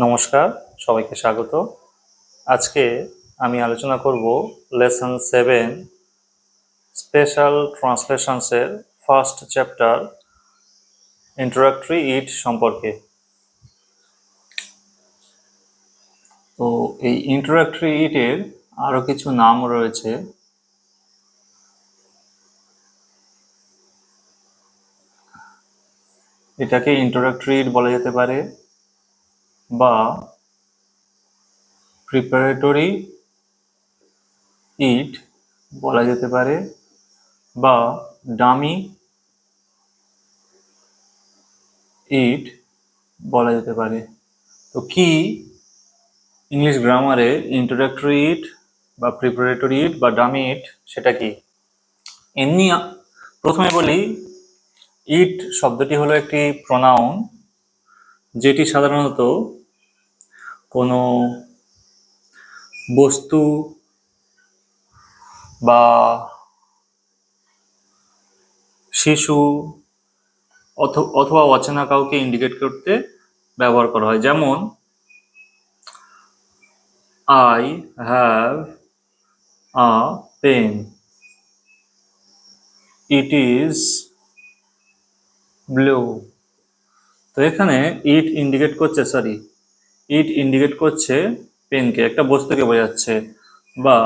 নমস্কার, সবাইকে স্বাগত। আজকে আমি আলোচনা করব লেসন 7 স্পেশাল ট্রান্সলেশনসের ফার্স্ট চ্যাপ্টার ইন্ট্রোডাক্টরি ইট সম্পর্কে। তো এই ইন্ট্রোডাক্টরি ইটের আরও কিছু নাম রয়েছে। এটাকে ইন্ট্রোডাক্টরি ইট বলা যেতে পারে বা প্রিপারেটরি ইট বলা যেতে পারে বা ডামি ইট বলা যেতে পারে। তো কি ইংলিশ গ্রামারে ইন্ট্রোডাক্টরি ইট বা প্রিপারেটরি ইট বা ডামি ইট সেটা কি? এমনি প্রথমে বলি, ইট শব্দটি হলো একটি প্রোনাউন যেটি সাধারণত কোনো বস্তু বা শিশু অথবা অচেনা কাউকে ইন্ডিকেট করতে ব্যবহার করা হয়। যেমন I have a pen, it is blue. তো এখানে ইট ইন্ডিকেট করছে পেনকে, একটা বস্তুকে বোঝাচ্ছে, বা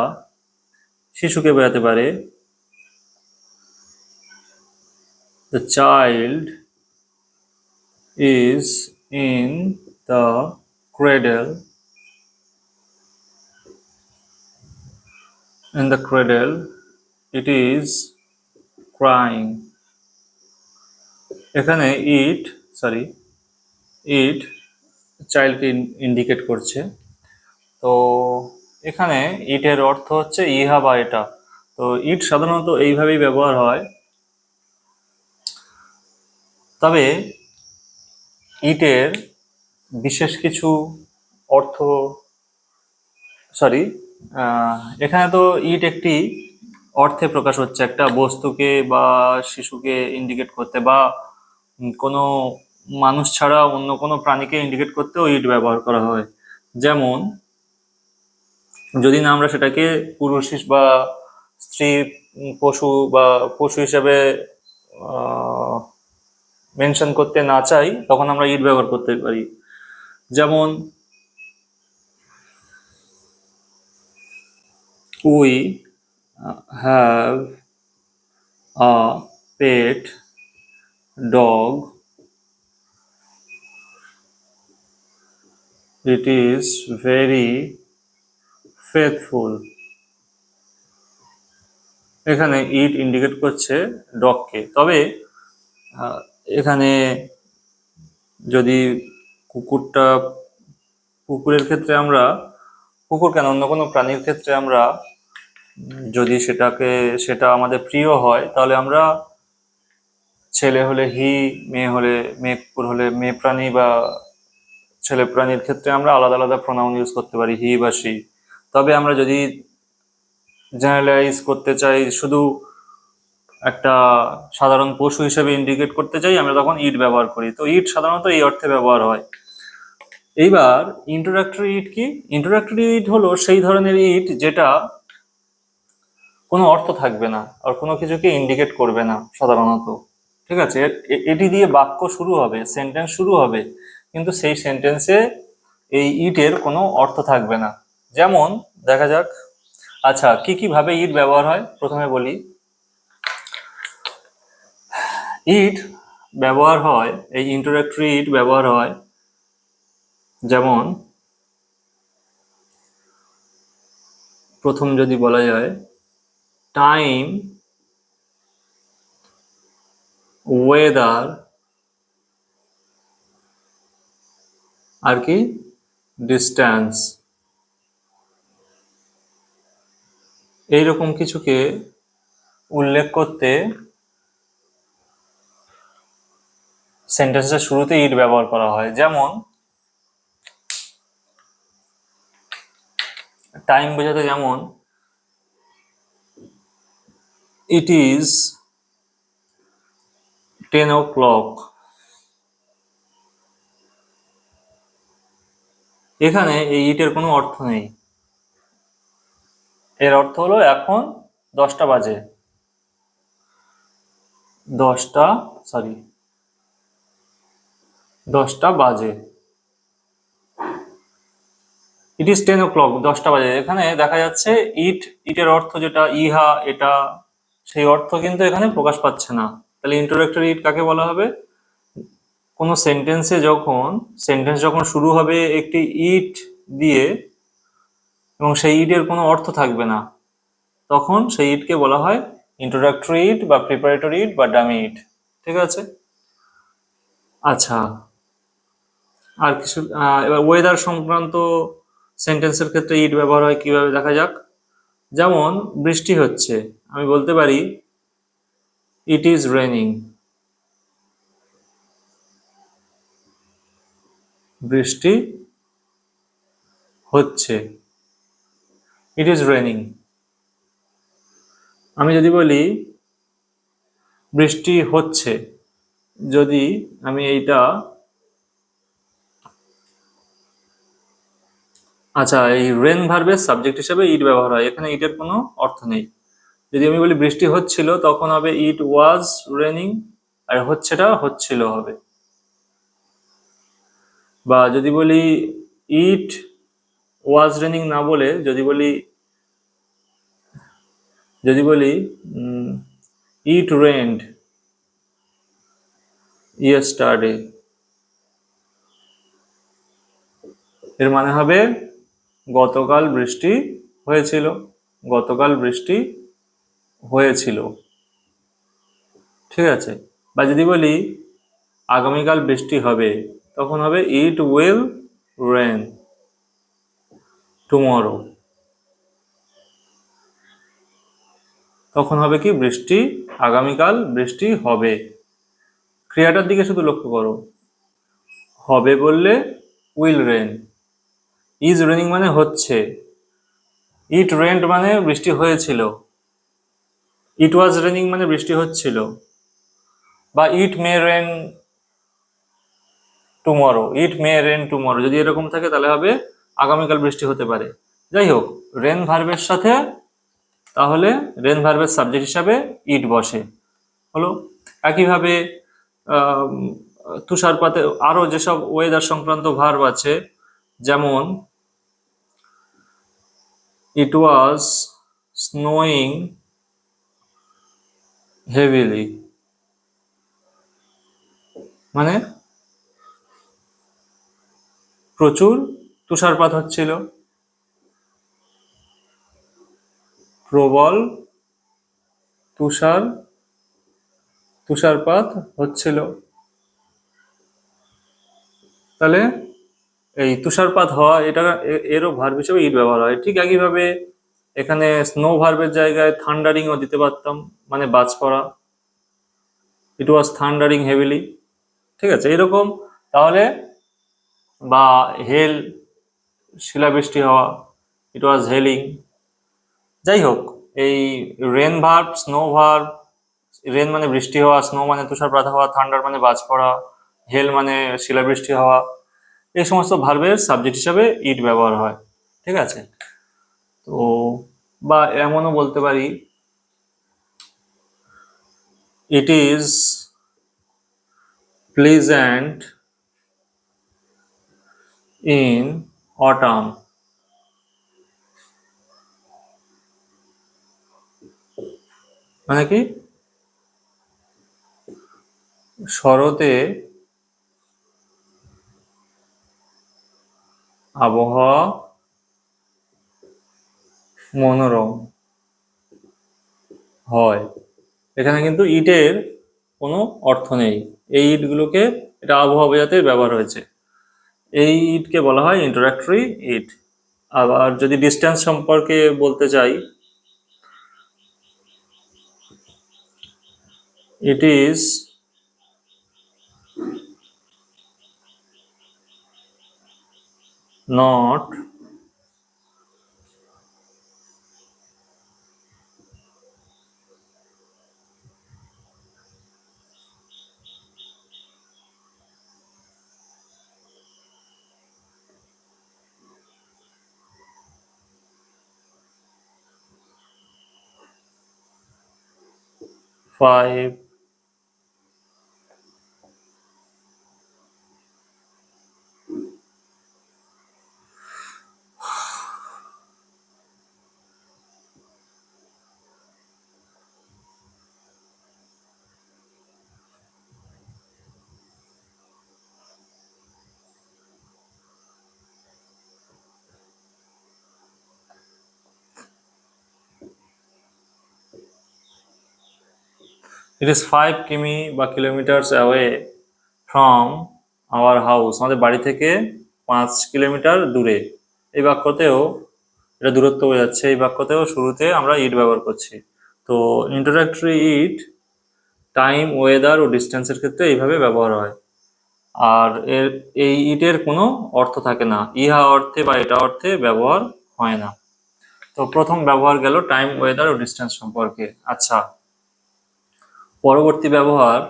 শিশুকে বোঝাতে পারে। The child is in the cradle. In the cradle, it is crying. এখানে ইট চাইল্ডকে ইন্ডিকেট করছে। তো এখানে ইটের অর্থ হচ্ছে ইহা বা এটা। তো ইট সাধারণত এইভাবেই ব্যবহার হয়। তবে ইটের বিশেষ কিছু অর্থ এখানে তো ইট একটি অর্থে প্রকাশ হচ্ছে, একটা বস্তুকে বা শিশুকে ইন্ডিকেট করতে, বা কোনো মানুষ ছাড়া অন্য কোনো প্রাণীকে ইন্ডিকেট করতেও ইট ব্যবহার করা হয়। যেমন যদি না আমরা সেটাকে পুরুষ বা স্ত্রী, পশু বা পশু হিসেবে মেনশন করতে না চাই, তখন আমরা ইট ব্যবহার করতে পারি। যেমন we have a pet dog, it is very faithful. এখানে ইট ইন্ডিকেট করছে ডগকে। তবে এখানে যদি কুকুরের ক্ষেত্রে আমরা, কুকুর কেন, অন্য কোনো প্রাণীর ক্ষেত্রে আমরা যদি সেটা আমাদের প্রিয় হয়, তাহলে আমরা ছেলে হলে হি, মেয়ে কুকুর হলে মেয়ে প্রাণী বা ছেলে প্রাণীর ক্ষেত্রে আমরা আলাদা আলাদা প্রোনাউন ইউজ করতে পারি, হি বা সি। তবে আমরা যদি জেনারেলাইজ করতে চাই, শুধু একটা সাধারণ পশু হিসেবে ইন্ডিকেট করতে চাই, আমরা তখন ইট ব্যবহার করি। তো ইট সাধারণত এই অর্থে ব্যবহার হয়। এইবার ইন্ট্রোডাক্টরি ইট কি? ইন্ট্রোডাক্টরি ইট হলো সেই ধরনের ইট যেটা কোনো অর্থ থাকবে না আর কোনো কিছুকে ইন্ডিকেট করবে না সাধারণত। ঠিক আছে, এটি দিয়ে বাক্য শুরু হবে, সেন্টেন্স শুরু হবে, কিন্তু সেই সেন্টেন্সে এই ইটের কোনো অর্থ থাকবে না। যেমন দেখা যাক, আচ্ছা, কি কি ভাবে ইট ব্যবহার হয় প্রথমে বলি। ইট ব্যবহার হয়, এই ইন্ট্রোডাক্টরি ইট ব্যবহার হয় যেমন প্রথম যদি বলা যায় টাইম, ওয়েদার, আর কি ডিস্টেন্স, এইরকম কিছুকে উল্লেখ করতে সেন্টেন্সের শুরুতে ইট ব্যবহার করা হয়। যেমন টাইম বোঝাতে, যেমন ইট ইজ 10 o'clock, এখানে এই ইটের কোনো অর্থ নেই, এর অর্থ হলো এখন 10টা বাজে, 10টা, সরি 10টা বাজে, ইট ইজ 10 o'clock, 10টা বাজে। এখানে দেখা যাচ্ছে ইটের অর্থ যেটা ইহা এটা, সেই অর্থ কিন্তু এখানে প্রকাশ পাচ্ছে না। তাহলে ইন্ট্রোডাক্টরি ইট কাকে বলা হবে? কোনো সেন্টেন্স যখন শুরু হবে একটি ইট দিয়ে এবং সেই ইটের কোনো অর্থ থাকবে না, তখন সেই ইটকে বলা হয় ইন্ট্রোডাক্টরি ইট বা প্রিপারেটরি ইট বা ডামি ইট। ঠিক আছে, আচ্ছা, আর কিছু এবার ওয়েদার সংক্রান্ত সেন্টেন্সের ক্ষেত্রে ইট ব্যবহার হয় কিভাবে দেখা যাক। যেমন বৃষ্টি হচ্ছে, আমি বলতে পারি ইট ইজ রেনিং, বৃষ্টি হচ্ছে, ইট ইজ রেনিং। আমি যদি বলি বৃষ্টি হচ্ছে, যদি আমি এইটা, আচ্ছা, এই রেন ভার্বের সাবজেক্ট হিসেবে ইট ব্যবহার হয়, এখানে ইটের কোনো অর্থ নেই। যদি আমি বলি বৃষ্টি হচ্ছিল, তখন হবে ইট ওয়াজ রেনিং, আর হচ্ছেটা হচ্ছিল হবে। বা যদি বলি ইট ওয়াজ রেনিং না বলে যদি বলি ইট রেন্ড ইয়েস্টারডে, এর মানে হবে গতকাল বৃষ্টি হয়েছিল, গতকাল বৃষ্টি হয়েছিল। ঠিক আছে, বা যদি বলি আগামীকাল বৃষ্টি হবে, তখন হবে ইট উইল রেন টুমরো, তখন হবে কি বৃষ্টি, আগামীকাল বৃষ্টি হবে। ক্রিয়াটার দিকে শুধু লক্ষ্য করো, হবে বললে উইল রেন, ইজ রেনিং মানে হচ্ছে, ইট রেন্ট মানে বৃষ্টি হয়েছিল, ইট ওয়াজ রেনিং মানে বৃষ্টি হচ্ছিল, বা ইট মে রেন টুমরো, ইট মে রেন টুমরো, যদি এরকম থাকে তাহলে হবে আগামীকাল বৃষ্টি হতে পারে। যাই হোক, রেন ভার্বের সাথে তাহলে রেন ভার্বের সাবজেক্ট হিসাবে ইট বসে, হলো। একইভাবে আম, তুষারপাতে আরো যেসব ওয়েদার সংক্রান্ত ভার্ব আছে, যেমন ইট ওয়াজ স্নোয়িং হেভিলি, মানে প্রচুর তুষারপাত হচ্ছিল, প্রবল তুষারপাত হচ্ছিল। তাহলে এই তুষারপাত হওয়া, এটা এরও ভার্ব হিসেবে ইট ব্যবহার হয়। ঠিক একইভাবে এখানে স্নো ভার্বের জায়গায় থান্ডারিংও দিতে পারতাম, মানে বাজ পড়া, ইট ওয়াজ থান্ডারিং হেভিলি। ঠিক আছে, এরকম। তাহলে বা হেল, শিলাবৃষ্টি হওয়া, ইট ওয়াজ হেলিং। যাই হোক, এই rain verb, snow verb, rain মানে বৃষ্টি হওয়া, স্নো মানে তুষারপাত হওয়া, থান্ডার মানে বাজ পড়া, হেল মানে শিলাবৃষ্টি হওয়া, এই সমস্ত ভার্বের সাবজেক্ট হিসাবে ইট ব্যবহার হয়। ঠিক আছে, তো বা এমনও বলতে পারি it is pleasant in autumn, মানে কি শরতে আবহাওয়া মনোরম হয়। এখানে কিন্তু ইটের কোনো অর্থ নেই, এই ইটগুলোকে, এটা আবহাওয়া বোঝাতে ব্যবহার হয়েছে। এই ইটকে বলা হয় ইন্ট্রোডাক্টরি ইট। আবার যদি ডিস্টেন্স সম্পর্কে বলতে চাই, it is not 5 It is 5 কিমি বা kilometres away from our house. আমাদের বাড়ি থেকে 5 কিলোমিটার দূরে। এই বাক্যতেও এটা দূরত্ব বোঝাচ্ছে। এই বাক্যতেও শুরুতে আমরা ইট ব্যবহার করছি। তো ইন্ট্রোডাক্টরি ইট টাইম, ওয়েদার ও ডিস্টেন্সের ক্ষেত্রে এইভাবে ব্যবহার হয়। আর এই ইটের কোনো অর্থ থাকে না, ইহা অর্থে বা এটা অর্থে ব্যবহার হয় না। তো প্রথম ব্যবহার গেল টাইম, ওয়েদার ও ডিস্টেন্স সম্পর্কে। আচ্ছা, পরবর্তী ব্যবহার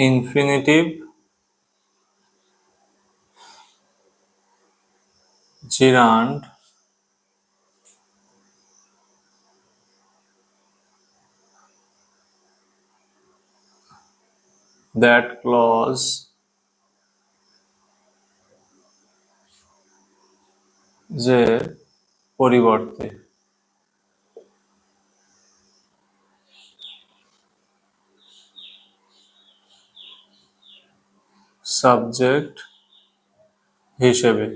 ইনফিনিটিভ gerund that clause যে পরিবর্তে সাবজেক্ট হিসেবে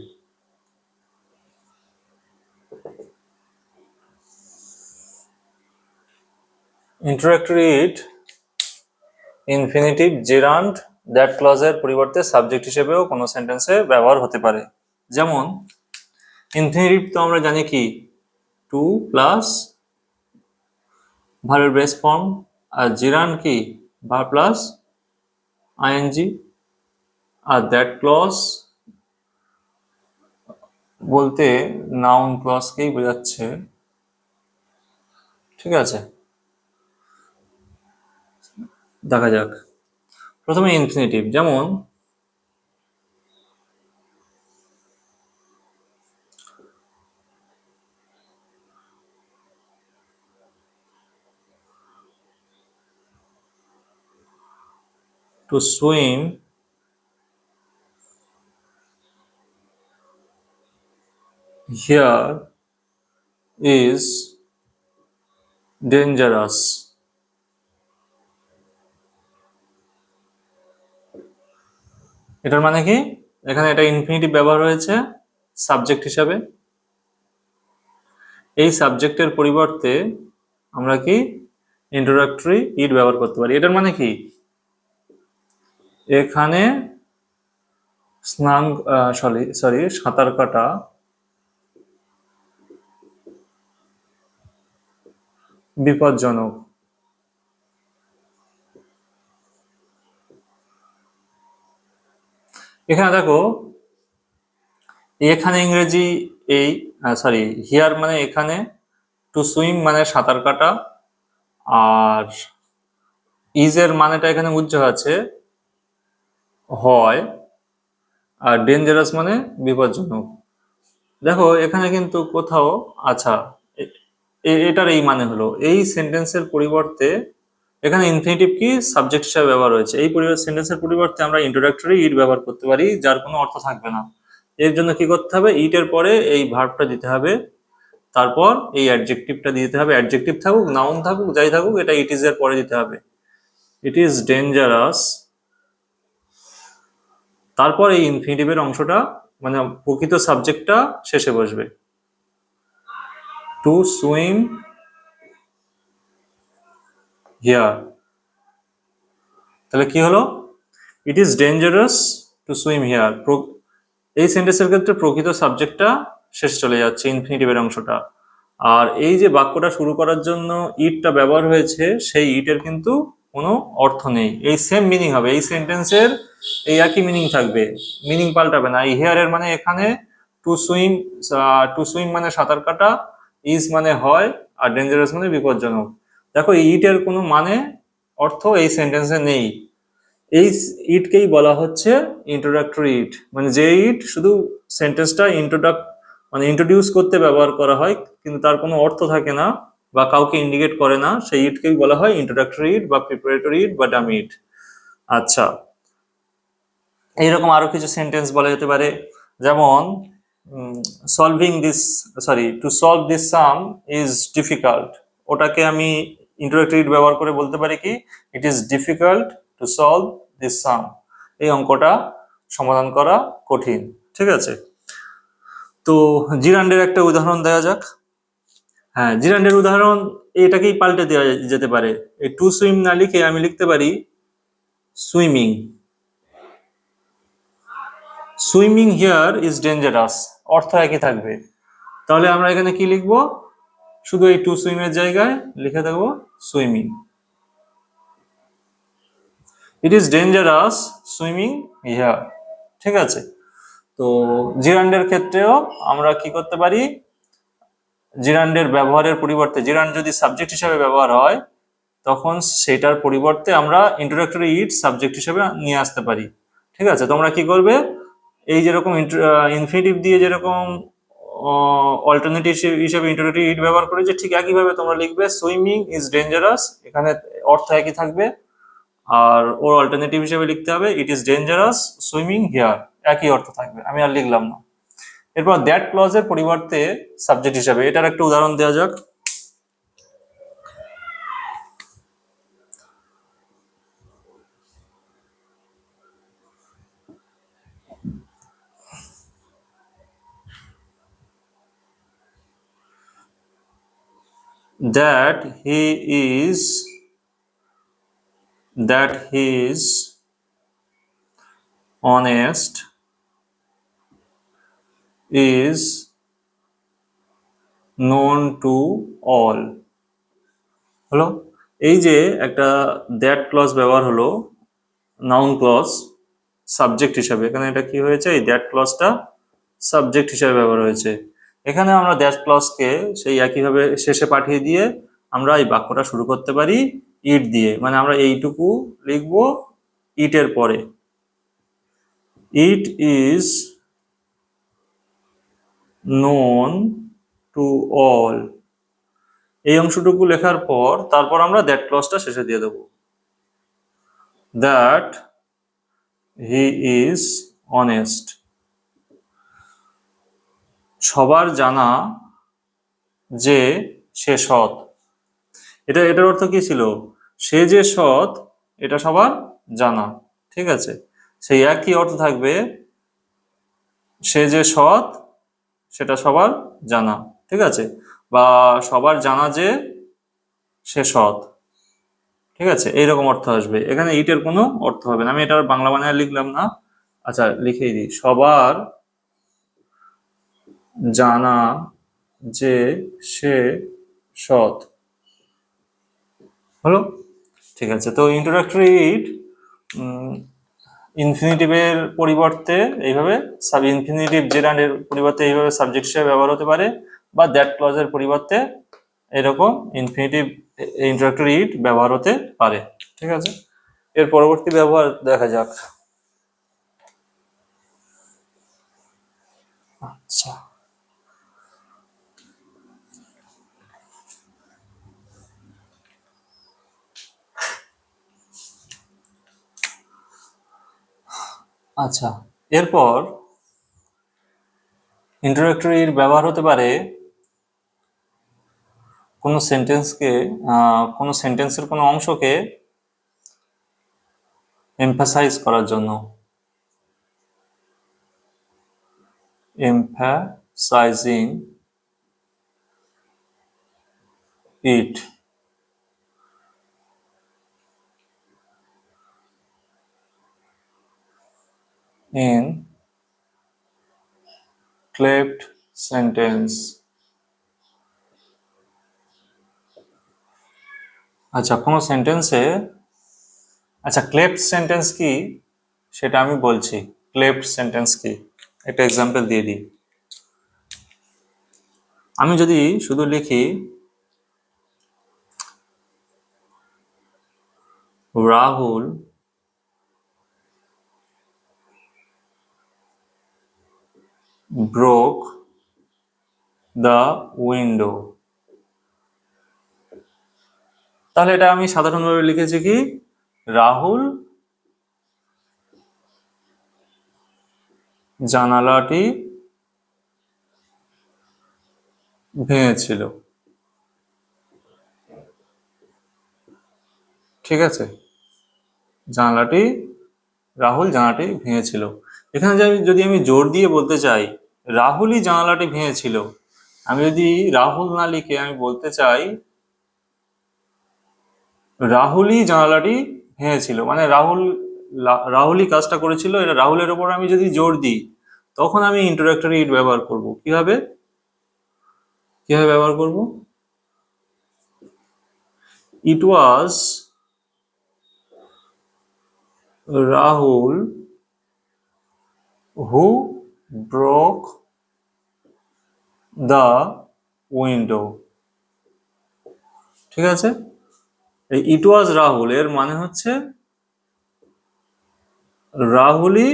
introductory it infinitive gerund that ক্লজের পরিবর্তে সাবজেক্ট হিসেবেও কোনো সেন্টেন্সে ব্যবহার হতে পারে। যেমন ইনফিনিটিভ তো আমরা জানি কি, টু প্লাস ভার্বের বেস ফর্ম, আর জেরান্ড কি, ভার্ব প্লাস আইএনজি। আর দ্যাট ক্লজ বলতে নাউন ক্লজকেই বোঝাচ্ছে। ঠিক আছে, দেখা যাক। প্রথমে ইনফিনিটিভ, যেমন to swim here is dangerous। এটার মানে কি, এখানে এটা ইনফিনিটিভ ব্যবহার হয়েছে সাবজেক্ট হিসাবে। এই সাবজেক্টের পরিবর্তে আমরা কি ইন্ট্রোডাক্টরি ইট ব্যবহার করতে পারি। এটার মানে কি, এখানে স্নান সাঁতার কাটা বিপজ্জনক। এখানে দেখো, এখানে ইংরেজি এই হিয়ার মানে এখানে, টু সুইম মানে সাঁতার কাটা, আর ইজের মানেটা এখানে উজ্জ্বল আছে হয়, আর ডেঞ্জারাস মানে বিপজ্জনক। দেখো এখানে কিন্তু কোথাও, আচ্ছা এটার এই মানে হলো, এই সেন্টেন্সের পরিবর্তে এখানে ইনফিনিটিভ কি সাবজেক্ট হিসেবে ব্যবহার হয়েছে। এই সেন্টেন্সের পরিবর্তে আমরা ইন্ট্রোডাক্টরি ইট ব্যবহার করতে পারি, যার কোনো অর্থ থাকবে না। এর জন্য কি করতে হবে, ইটের পরে এই ভার্বটা দিতে হবে, তারপর এই অ্যাডজেক্টিভটা দিতে হবে। অ্যাডজেক্টিভ থাকুক, নাউন থাকুক, যাই থাকুক, এটা ইট ইজ এর পরে দিতে হবে। ইট ইজ ডেঞ্জারাস, তারপর এই ইনফিনিটিভের অংশটা মানে প্রকৃত সাবজেক্টটা শেষে বসবে। টু সুইম হিয়ার, তাহলে কি হলো, it is dangerous to swim here. এই সেন্টেন্সের ক্ষেত্রে প্রকৃত সাবজেক্টটা শেষে চলে যাচ্ছে, ইনফিনিটিভের অংশটা। আর এই যে বাক্যটা শুরু করার জন্য ইটটা ব্যবহার হয়েছে, সেই ইটের কিন্তু কোনো অর্থ নেই। এই সেম মিনিং হবে, এই সেন্টেন্সের এই একই মিনিং থাকবে, মিনিং পাল্টাবে না। এই হিয়ার এর মানে এখানে টু সুইম, টু সুইম মানে সাঁতার কাটা, ইজ মানে হয়, আর ডেঞ্জারাস মানে বিপজ্জনক। দেখো ইট এর কোনো মানে অর্থ এই সেন্টেন্সে নেই। এই ইটকেই বলা হচ্ছে ইন্ট্রোডাক্টরি ইট, মানে যে ইট শুধু সেন্টেন্সটা মানে ইন্ট্রোডিউস করতে ব্যবহার করা হয়, কিন্তু তার কোনো অর্থ থাকে না বা কাউকে ইন্ডিকেট করে না, সেই ইটকেই বলা হয় ইন্ট্রোডাক্টরি ইট বা প্রিপারেটরি ইট বা ডামি ইট। আচ্ছা, এইরকম আরো কিছু সেন্টেন্স বলা যেতে পারে, যেমন solving this, sorry, to solve this sum is difficult. ওটাকে আমি ইন্ট্রোডাক্টরি ইট ব্যবহার করে বলতে পারি কি, it is difficult to solve this sum. এই অঙ্কটা সমাধান করা কঠিন। ঠিক আছে, তো জিরান্ডের একটা উদাহরণ দেওয়া যাক। হ্যাঁ, জিরান্ডের উদাহরণ এটাকেই পাল্টে দেওয়া যেতে পারে। এই টু সুইম না লিখে আমি লিখতে পারি swimming. Swimming here is dangerous, অর্থ একই থাকবে। তাহলে আমরা এখানে কি লিখবো, শুধু এই টু সুইমের জায়গায় লিখে দেবো swimming. It is dangerous swimming here. ঠিক আছে, তো জিরান্ডের ক্ষেত্রেও আমরা কি করতে পারি, জিরান্ডের ব্যবহারের পরিবর্তে, জিরান্ড যদি সাবজেক্ট হিসেবে ব্যবহার হয় তখন সেটার পরিবর্তে আমরা ইন্ট্রোডাক্টরি ইট সাবজেক্ট হিসেবে নিয়ে আসতে পারি। ঠিক আছে, তোমরা কি করবে, এই যেরকম ইনফিনিটিভ দিয়ে যেরকম অল্টারনেটিভ হিসেবে ইন্ট্রোডাক্টরি ইট ব্যবহার করেছে, ঠিক একইভাবে তোমরা লিখবে সুইমিং ইজ ডেঞ্জারাস, এখানে অর্থ একই থাকবে। আর ওর অল্টারনেটিভ হিসেবে লিখতে হবে it is dangerous swimming here, একই অর্থ থাকবে। আমি আর লিখলাম না। এরপর দ্যাট ক্লজের পরিবর্তে সাবজেক্ট হিসেবে, এটার একটা উদাহরণ দেওয়া যাক। that he is honest is known to all। হলো, এই যে একটা দ্যাট ক্লজ ব্যবহার হলো নাউন ক্লজ সাবজেক্ট হিসাবে, এখানে এটা কি হয়েছে, এই দ্যাট ক্লজটা সাবজেক্ট হিসাবে ব্যবহার হয়েছে। এখানে আমরা দ্যাট ক্লজকে সেই একইভাবে শেষে পাঠিয়ে দিয়ে আমরা এই বাক্যটা শুরু করতে পারি ইট দিয়ে, মানে আমরা এইটুকু লিখবো ইটের পরে, it is known to all. এই অংশটুকু লেখার পর তারপর আমরা দ্যাট ক্লজটা শেষে দিয়ে দেবো, দ্যাট হি ইজ অনেস্ট। সবার জানা যে সে সৎ। এটার অর্থ কি ছিল, সে যে সৎ এটা সবার জানা। ঠিক আছে, সেই একই অর্থ থাকবে, সে যে সৎ সেটা সবার জানা। ঠিক আছে, বা সবার জানা যে সে সৎ। ঠিক আছে, এইরকম অর্থ আসবে। এখানে ইটের কোনো অর্থ হবে না, আমি এটার বাংলা বানায় লিখলাম না। আচ্ছা, লিখেই দিই, সবার জানা যে সে সৎ। হলো, ঠিক আছে। তো ইন্ট্রোডাক্টরি ইট ইনফিনিটিভের পরিবর্তে এইভাবে, সাব ইনফিনিটিভ জেরান্ডের পরিবর্তে এইভাবে সাবজেক্ট হিসেবে ব্যবহার হতে পারে, বা দ্যাট ক্লজের পরিবর্তে এরকম ইনফিনিটিভ ইন্ট্রোডাক্টরি ইট ব্যবহার হতে পারে। ঠিক আছে, এর পরবর্তী ব্যবহার দেখা যাক। আচ্ছা, আচ্ছা, এরপর ইন্ট্রোডাক্টরির ব্যবহার হতে পারে কোনো সেন্টেন্সকে, কোনো সেন্টেন্সের কোনো অংশকে এমফাসাইজ করার জন্য। Emphasising it. in cleft sentence। আচ্ছা, কোনো সেন্টেন্সে, আচ্ছা ক্লেপ্ট সেন্টেন্স কি সেটা আমি বলছি। ক্লেফট সেন্টেন্স কি, একটা এক্সাম্পল দিয়ে দিই। আমি যদি শুধু লিখি রাহুল ব্রোক দ্য উইন্ডো, তাহলে এটা আমি সাধারণভাবে লিখেছি কি রাহুল জানালাটি ভেঙেছিল। ঠিক আছে, জানালাটি রাহুল জানালাটি ভেঙেছিল। এখানে যদি আমি জোর দিয়ে বলতে চাই রাহুলই জানালাটি ভেঙেছিল, আমি যদি রাহুল না লিখে আমি বলতে চাই রাহুলই জানালাটি ভেঙেছিল, মানে রাহুলই কাজটা করেছিল, এটা রাহুলের ওপর আমি যদি জোর দিই তখন আমি ইন্টারোডাক্টরি ইট ব্যবহার করব। কিভাবে কিভাবে ব্যবহার করব? It was Rahul who broke the window. ঠিক আছে, এই ইট ওয়াজ রাহুল এর মানে হচ্ছে রাহুলই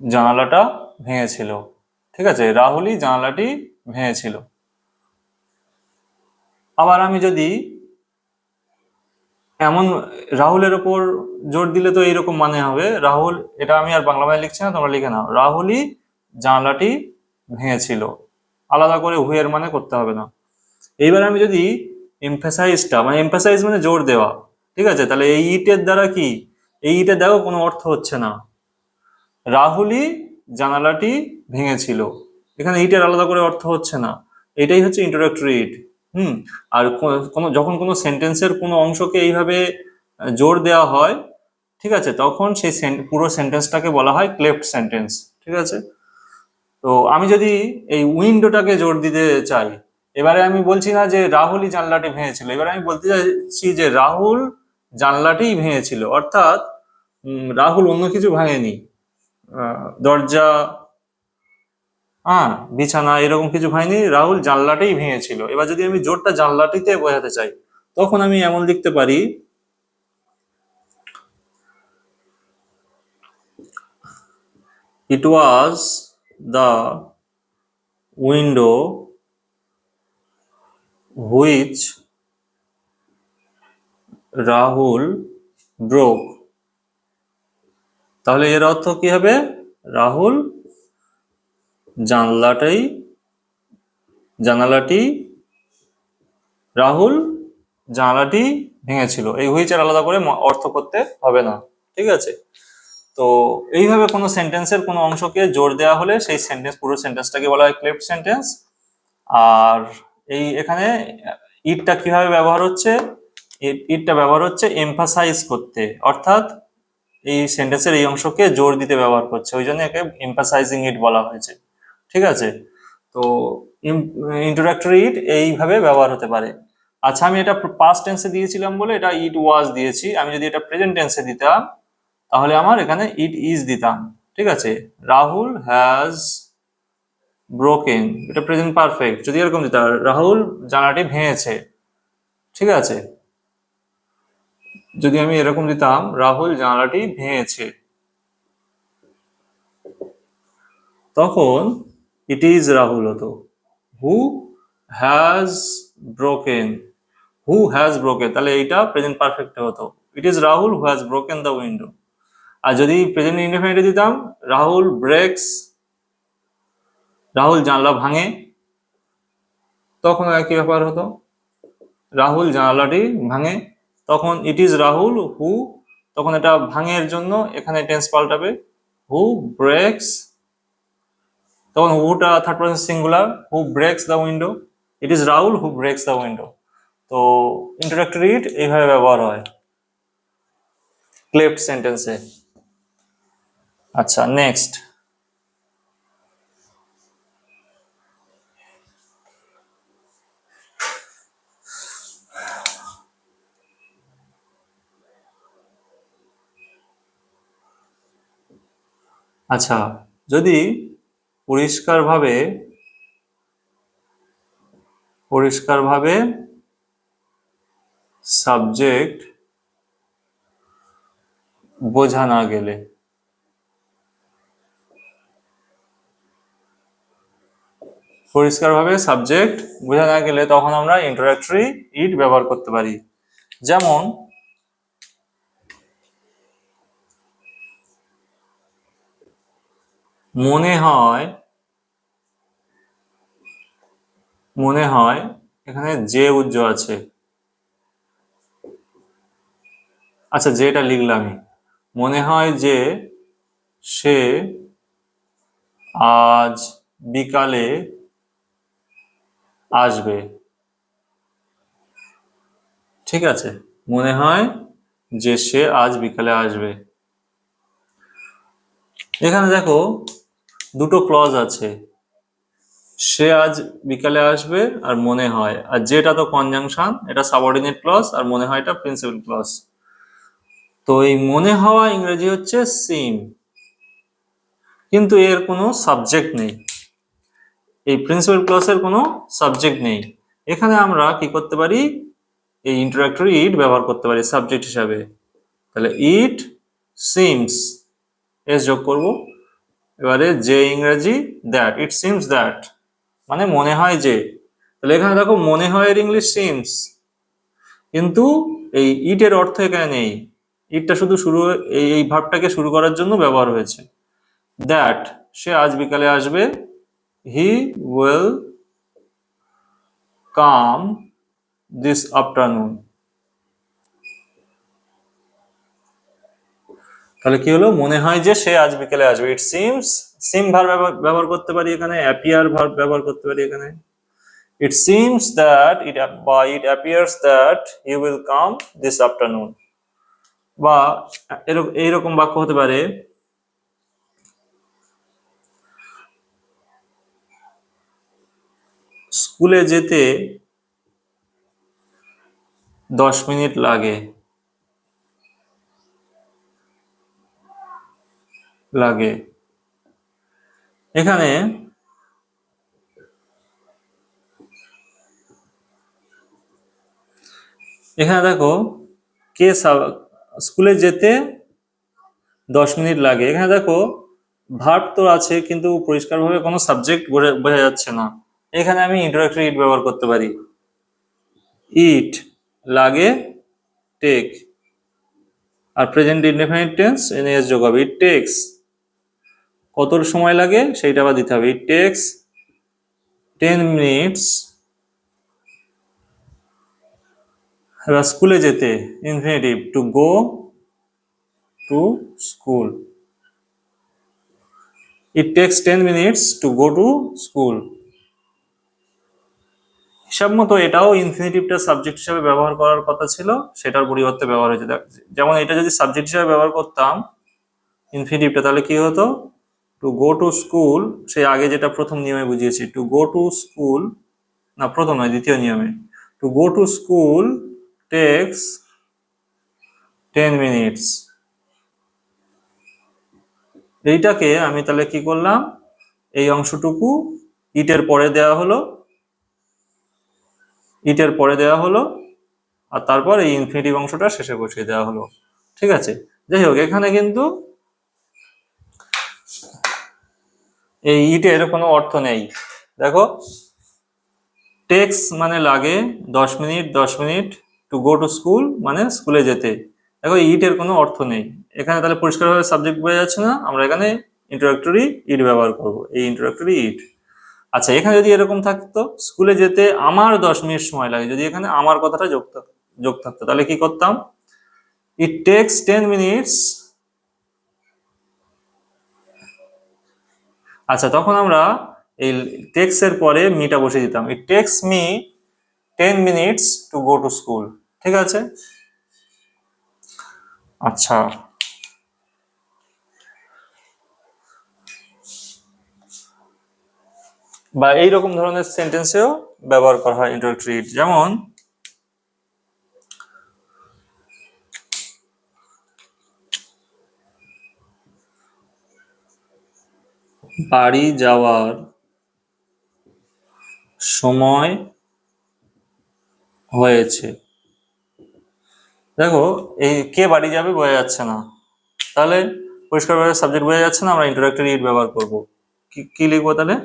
জানালাটা ভেঙেছিল। ঠিক আছে, রাহুলই জানালাটি ভেঙেছিল। আবার আমি যদি এমন রাহুলের ওপর জোর দিলে তো এইরকম মানে হবে রাহুল, এটা আমি আর বাংলা মানে লিখছি না, তোমরা লিখে নাও রাহুলই জানালাটি ভেঙেছিল, আলাদা করে হুয়ের মানে করতে হবে না। এইবার আমি যদি এমফাসাইজটা, মানে এমফাসাইজ মানে জোর দেওয়া, ঠিক আছে, তাহলে এই ইটের দ্বারা কি, এই ইটের দেখো কোনো অর্থ হচ্ছে না, রাহুলই জানালাটি ভেঙেছিল, এখানে ইটের আলাদা করে অর্থ হচ্ছে না, এটাই হচ্ছে ইন্ট্রোডাক্টরি ইট। হুম। আর কোনো যখন কোনো সেন্টেন্সের কোনো অংশকে এইভাবে জোর দেওয়া হয়, ঠিক আছে, তখন সেই পুরো সেন্টেন্সটাকে বলা হয় ক্লেফট সেন্টেন্স। ঠিক আছে, তো আমি যদি এই উইন্ডোটাকে জোর দিতে চাই, এবারে আমি বলছি না যে রাহুলই জানলাটি ভেঙেছিল, এবারে আমি বলতে চাইছি যে রাহুল জানলাটিই ভেঙেছিল, অর্থাৎ রাহুল অন্য কিছু ভাঙেনি, দরজা, হ্যাঁ, বিছানা এরকম কিছু ভাঙেনি, রাহুল জানলাটাই ভেঙেছিল। এবার যদি আমি জোরটা জানলাটিতে বোঝাতে চাই তখন আমি এমন লিখতে পারি it was the window which Rahul broke. তাহলে এর অর্থ কি হবে? রাহুল জানলাটাই জানালাটি রাহুল জানালাটি ভেঙেছিল, এই হুইচের আলাদা করে অর্থ করতে হবে না। ঠিক আছে, তো এইভাবে কোনো সেন্টেন্সের কোনো অংশকে জোর দেওয়া হলে সেই সেন্টেন্স, পুরো সেন্টেন্সটাকে বলা হয় ক্লেফট সেন্টেন্স। আর এই এখানে ইটটা কিভাবে ব্যবহার হচ্ছে, ইটটা ব্যবহার হচ্ছে এমফাসাইজ করতে, অর্থাৎ এই সেন্টেন্সের এই অংশকে জোর দিতে ব্যবহার করছে, ওই জন্য একে এমফাসাইজিং ইট বলা হয়েছে। ঠিক আছে, তো ইন্ট্রোডাক্টরি ইট এইভাবে ব্যবহার হতে পারে। আচ্ছা, আমি এটা পাস্ট টেন্সে দিয়েছিলাম বলে এটা ইট ওয়াজ দিয়েছি, আমি যদি এটা প্রেজেন্ট টেন্সে দিতাম তাহলে আমার এখানে ইট ইজ দিতাম। ঠিক আছে, রাহুল হ্যাজ ব্রোকেন, এটা প্রেজেন্ট পারফেক্ট, যদি এরকম দিতাম রাহুল জানালাটি ভেঙেছে। ঠিক আছে, যদি আমি এরকম দিতাম রাহুল জানালাটি ভেঙেছে, তখন ইট ইজ রাহুল হতো। Who has broken, who has broken, তাহলে এইটা প্রেজেন্ট পারফেক্টে হতো, it is Rahul who has broken the window. আর যদি প্রেজেন্ট ইনডেফিনিটে দিতাম রাহুল ব্রেকস, রাহুল জানলা ভাঙে, তখন একই ব্যাপার হতো, রাহুল জানালাটি ভাঙে, তখন ইট ইজ রাহুল হু, তখন এটা ভাঙের জন্য এখানে টেন্স পাল্টাবে, হু ব্রেকস, তখন হুটা third person singular, who breaks the window, it is Rahul who breaks the window. তো ইন্ট্রোডাক্টরি ইট এইভাবে ব্যবহার হয় ক্লেফট সেন্টেন্সে। আচ্ছা, নেক্সট। আচ্ছা, যদি পরিষ্কারভাবে পরিষ্কারভাবে সাবজেক্ট বোঝা না গেলে, পরিষ্কারভাবে সাবজেক্ট বোঝা না গেলে তখন আমরা ইন্টারোগেটরি ইট ব্যবহার করতে পারি। যেমন মনে হয়, মনে হয়, এখানে যে উজ্জ্ব আছে। আচ্ছা, যেটা লিখলামই, মনে হয় যে সে আজ বিকালে আসবে। ঠিক আছে, মনে হয় যে সে আজ বিকালে আসবে। এখানে দেখো দুটো ক্লজ আছে, সে আজ বিকালে আসবে আর মনে হয়, আর যেটা তো কনজাংশন, এটা সাবঅর্ডিনেট ক্লজ, আর মনে হয় এটা প্রিন্সিপাল ক্লজ। তো এই মনে হওয়া ইংরেজি হচ্ছে সিম, কিন্তু এর কোনো সাবজেক্ট নেই, এই প্রিন্সিপাল ক্লজের কোনো সাবজেক্ট নেই। এখানে আমরা কি করতে পারি, এই ইন্টারোগেটরি ইট ব্যবহার করতে পারি সাবজেক্ট হিসাবে। তাহলে ইট সিমস, এস যোগ করব। এবারে যে ইংরেজি দ্যাট, ইট সিমস দ্যাট, মানে মনে হয় যে। তাহলে এখানে দেখো মনে হয় এর ইংলিশ সিমস, কিন্তু এই ইটের অর্থ এখানে নেই। ইটটা শুধু শুরু, এই ভাবটাকে শুরু করার জন্য ব্যবহার হয়েছে। দ্যাট, সে আজ বিকালে আসবে। He will come this afternoon. তাহলে কি হলো, মনে হয় যে সে আজ বিকেলে আসবে। ইট সিমস, সিম ভার্ব ব্যবহার করতে পারি এখানে, অ্যাপিয়ার ভার্ব ব্যবহার করতে পারি এখানে। ইট সিমস দ্যাট, বা it appears that he will come this afternoon. বা এইরকম বাক্য হতে পারে, স্কুলে যেতে 10 মিনিট লাগে। লাগে এখানে এখানে দেখো কে স্কুলে যেতে 10 মিনিট লাগে, এখানে দেখো ভার্ব তো আছে কিন্তু পরিষ্কারভাবে কোনো সাবজেক্ট বোঝা যাচ্ছে না। এখানে আমি ইন্টারোগেটরি ইট ব্যবহার করতে পারি। ইট লাগে টেক, আর প্রেজেন্ট ইনডেফিনিট টেন্স এনে এস যোগ হবে। ইট টেক্স, কত সময় লাগে সেইটা আবার দিতে হবে। It takes 10 minutes. এবার স্কুলে যেতে infinitive, two go to school. It takes 10 minutes to go to school. হিসাব মতো এটাও ইনফিনিটিভটা সাবজেক্ট হিসাবে ব্যবহার করার কথা ছিল, সেটার পরিবর্তে ব্যবহার হয়েছে। যেমন এটা যদি সাবজেক্ট হিসাবে ব্যবহার করতাম ইনফিনিটিভটা, তাহলে কি হতো, টু গো টু স্কুল, সেই আগে যেটা প্রথম নিয়মে বুঝিয়েছি, টু গো টু স্কুল, না প্রথম নয় দ্বিতীয় নিয়মে, to go to school takes 10 minutes. এইটাকে আমি তাহলে কি করলাম, এই অংশটুকু ইটের পরে দেওয়া হলো, ইটের পরে দেওয়া হলো, আর তারপর এই ইনফিনিটিভ অংশটা শেষে বসিয়ে দেওয়া হলো। ঠিক আছে, যাই হোক এখানে কিন্তু এই ইটের কোনো অর্থ নেই। দেখো টেক্স মানে লাগে 10 minute, 10 minute, two go to school মানে স্কুলে যেতে। দেখো ইটের কোনো অর্থ নেই এখানে, তাহলে পরিষ্কারভাবে সাবজেক্ট বোঝা যাচ্ছে না, আমরা এখানে ইন্ট্রোডাক্টরি ইট ব্যবহার করব, এই ইন্ট্রোডাক্টরি ইট। আচ্ছা, এখানে যদি এরকম থাকতো স্কুলে যেতে আমার 10 মিনিট সময় লাগে, যদি এখানে আমার কথাটা যোগ থাকতো তাহলে কি করতাম, ইট টেক্স 10 মিনিটস। আচ্ছা, তখন আমরা এই টেক্স এর পরে মিটা বসিয়ে দিতাম, it takes me 10 minutes to go to school. ঠিক আছে। আচ্ছা, বা এইরকম ধরনের সেন্টেন্সেও ব্যবহার করা হয় ইন্টারোগেটরি ইট। যেমন বাড়ি যাওয়ার সময় হয়েছে। দেখো এই কে বাড়ি যাবে বোঝা যাচ্ছে না, তাহলে পরিষ্কারভাবে সাবজেক্ট বোঝা যাচ্ছে না, আমরা ইন্টারোডাক্টরি ইট ব্যবহার করব। কি লিখবো তাহলে?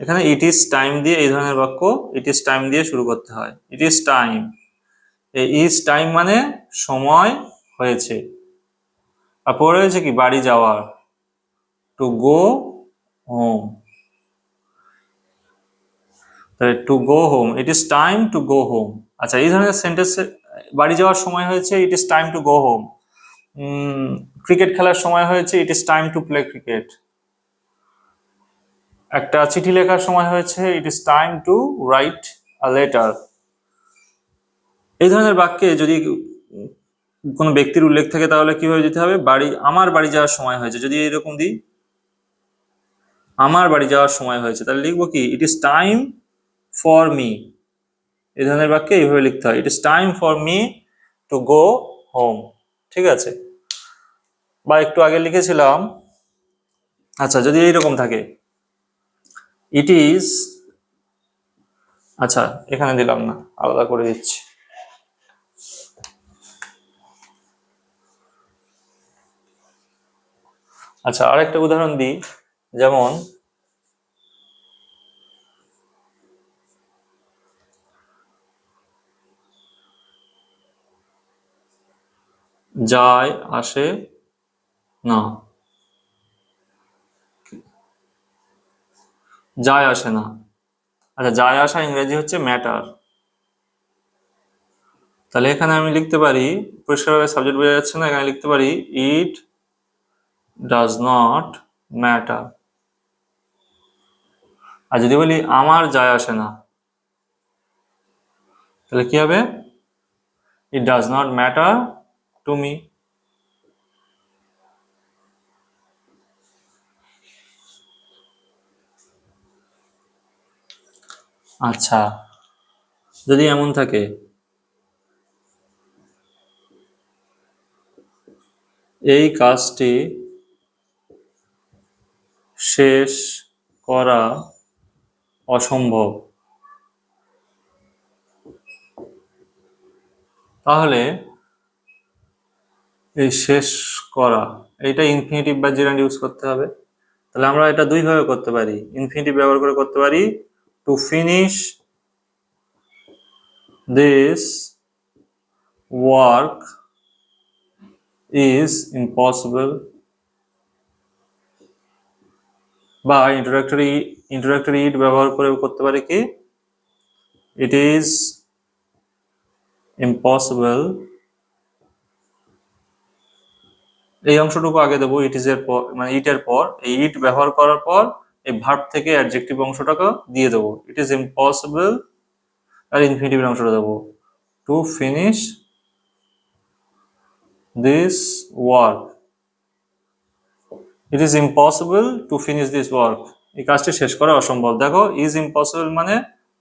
এখানে ইট ইজ টাইম দিয়ে, এই ধরনের বাক্য ইট ইজ টাইম দিয়ে শুরু করতে হয়। ইট ইজ টাইম, এই ইজ টাইম মানে সময় হয়েছে। আর পরে হয়েছে কি বাড়ি যাওয়ার, টু গো হোম। তাহলে to go home, it is time to go home. আচ্ছা, এই ধরনের সেন্টেন্সে বাড়ি যাওয়ার সময় হয়েছে, it is time to go home. Cricket খেলার সময় হয়েছে, it is time to play cricket. একটা চিঠি লেখার সময় হয়েছে, it is time to write a letter. এই ধরনের বাক্যে যদি কোনো ব্যক্তির উল্লেখ থাকে তাহলে কিভাবে দিতে হবে? আমার বাড়ি যাওয়ার সময় হয়েছে, যদি এরকম দিই আমার বাড়ি যাওয়ার সময় হয়েছে, তাহলে লিখবো কি it is time for me. এই ধরনের বাক্যে এইভাবে লিখতে হয়, it is time for me to go home. ঠিক আছে? বা একটু আগে লিখেছিলাম, আচ্ছা যদি এইরকম থাকে ইট ইজ, আচ্ছা এখানে দিলাম না, আলাদা করে দিচ্ছি। আচ্ছা আরেকটা উদাহরণ দিই, যেমন যায় আসে না, যায় আসে না। আচ্ছা যায় আসা ইংরেজি হচ্ছে ম্যাটার। তাহলে এখানে আমি লিখতে পারি, পরিষ্কারভাবে সাবজেক্ট বোঝা যাচ্ছে না, এখানে লিখতে পারি ইট ডাজ নট ম্যাটার। আর যদি বলি আমার যায় আসে না, তাহলে কি হবে? It does not matter to me. আচ্ছা যদি এমন থাকে এই কাজটি শেষ করা অসম্ভব, তাহলে এই শেষ করা এইটা ইনফিনিটিভ বা জেরান্ড ইউজ করতে হবে। তাহলে আমরা এটা দুই ভাবে করতে পারি, ইনফিনিটিভ ব্যবহার করে করতে পারি, two finish this work is impossible, বা ইন্ট্রোডাক্টরি ইট ব্যবহার করে করতে পারি কি ইট ইজ ইম্পসিবল। এই অংশটুকু আগে দেবো ইট ইজ এর পর, মানে ইট এর পর, এই ইট ব্যবহার করার পর এই ভার্ব থেকে অ্যাডজেক্টিভ অংশটাকে দিয়ে দেবো, ইট ইজ ইম্পসিবল, আর ইনফিনিটিভ অংশটা দেবো to finish this work. It is impossible to finish this work, এই কাজটি শেষ করা অসম্ভব। দেখো ইজ ইম্পসিবল মানে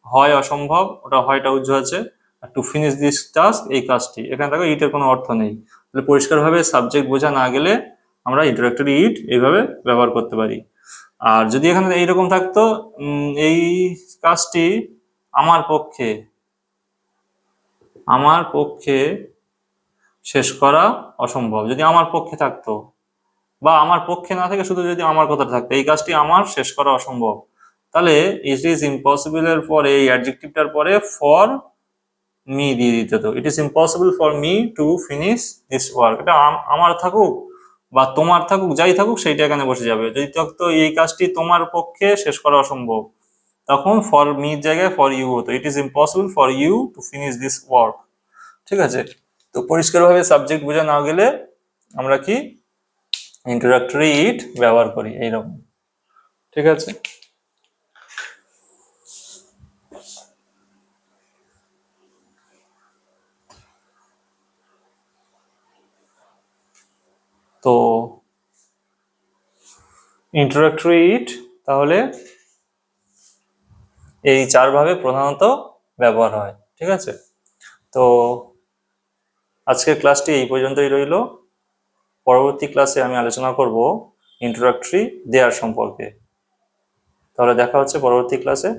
হয় অসম্ভব, ওটা হয়টা উজ্জ্ব আছে, আর টু ফিনিশ দিস টাস্ক এই কাজটি, এখানে দেখো ইটের কোনো অর্থ নেই। তাহলে পরিষ্কারভাবে সাবজেক্ট বোঝা না গেলে আমরা ইন্ট্রোডাক্টরি ইট এইভাবে ব্যবহার করতে পারি। আর যদি এখানে এইরকম থাকতো এই কাজটি আমার পক্ষে আমার পক্ষে শেষ করা অসম্ভব, যদি আমার পক্ষে থাকতো, বা আমার পক্ষে না থেকে শুধু যদি আমার কথা থাকতো এই কাজটি আমার শেষ করা অসম্ভব, তাহলে ইট ইজ ইম্পসিবল এর পরে এই অ্যাডজেক্টিভটার পরে ফর মি দিয়ে দিতে হতো, it is impossible for me two finish this work. এটা আমার থাকুক বা তোমার থাকুক, যাই থাকুক সেইটা এখানে বসে যাবে। যদি থাকতো এই কাজটি তোমার পক্ষে শেষ করা অসম্ভব, তখন ফর মির জায়গায় ফর ইউ হতো, it is impossible for you to finish this work. ঠিক আছে? তো পরিষ্কারভাবে সাবজেক্ট বোঝা না গেলে আমরা কি ইন্ট্রোডাক্টরি ইট ব্যবহার করি এইরকম। ঠিক আছে? তো ইন্ট্রোডাক্টরি ইট তাহলে এই চার ভাবে প্রধানত ব্যবহার হয়। ঠিক আছে? তো আজকের ক্লাসটি এই পর্যন্তই রইল। পরবর্তী ক্লাসে আমি আলোচনা করব ইন্ট্রোডাক্টরি দেয়ার সম্পর্কে। তাহলে দেখা হচ্ছে পরবর্তী ক্লাসে।